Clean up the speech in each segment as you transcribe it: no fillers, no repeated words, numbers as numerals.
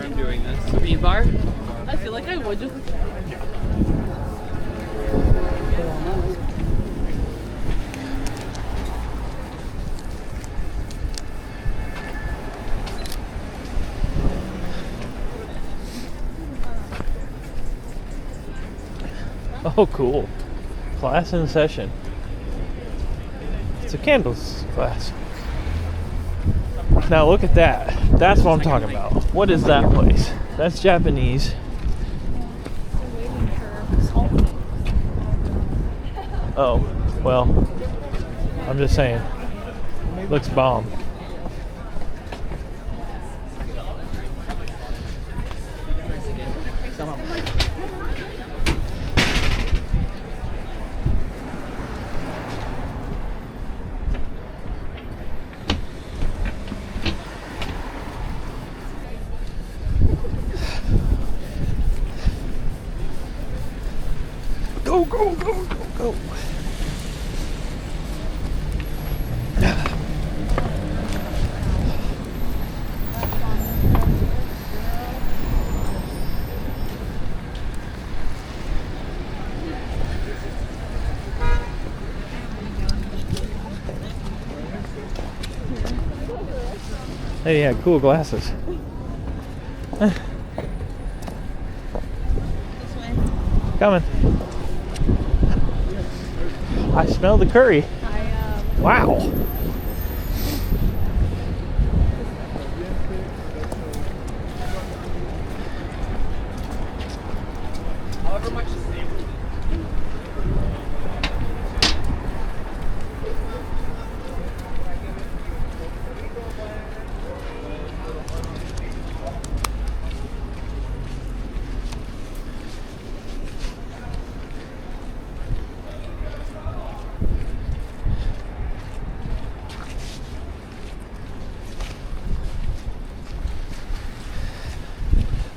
I'm doing this. A V bar? I feel like I would just. Oh, cool. Class in session. It's a candles class. Now look at that. That's what I'm talking about. What is that place? That's Japanese. Oh, well, I'm just saying. Looks bomb. Go, go, go, go, go. Hey, yeah, cool glasses. Coming. I smell the curry. Wow. However much is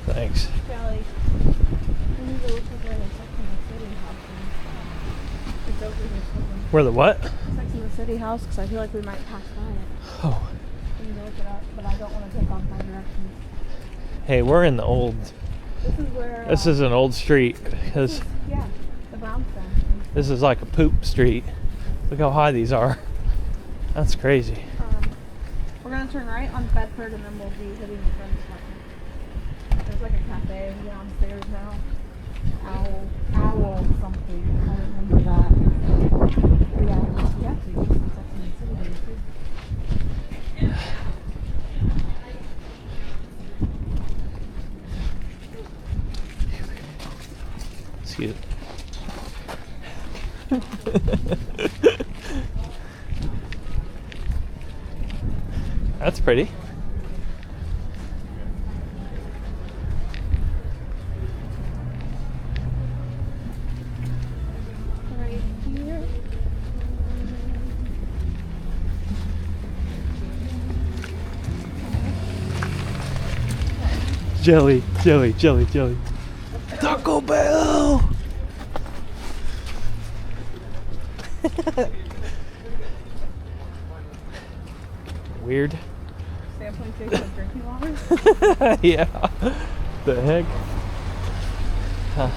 Thanks. Kelly, we need to look up where the Sex and the City house is. It's over here somewhere. Where the what? Sex and the City house, because I feel like we might pass by it. Oh. We need to look it up, but I don't want to take off my directions. Hey, we're in the old. This is where. This is an old street. Because Yeah, the brownstones. this is like a poop street. Look how high these are. That's crazy. We're gonna turn right on Bedford, and then we'll be hitting the friend's apartment. There's like a cafe downstairs now. Owl something. I remember that. Yeah, we actually used to Sex and the City too. Excuse me. That's pretty. Right here. Jelly, jelly, jelly, jelly. Taco Bell! Weird. Sampling station of drinking water. Yeah. The heck? Huh.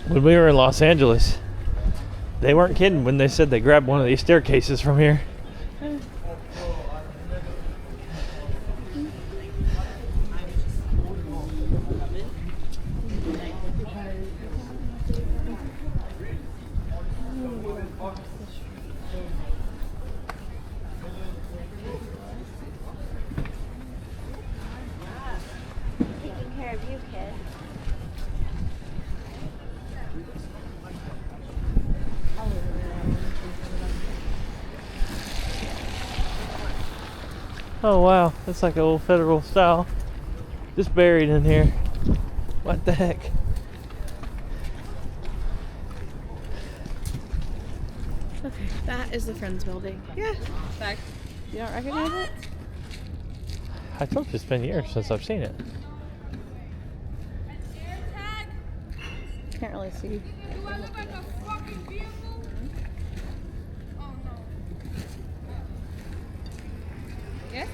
When we were in Los Angeles, they weren't kidding when they said they grabbed one of these staircases from here. Taking care of you, kid. Oh wow, that's like an old federal style. Just buried in here. What the heck? Okay, that is the Friends building. Yeah. Back. You don't recognize it? I told you it's been years since I've seen it. Can't really see. Do I look like a fucking vehicle? Oh no. Yes?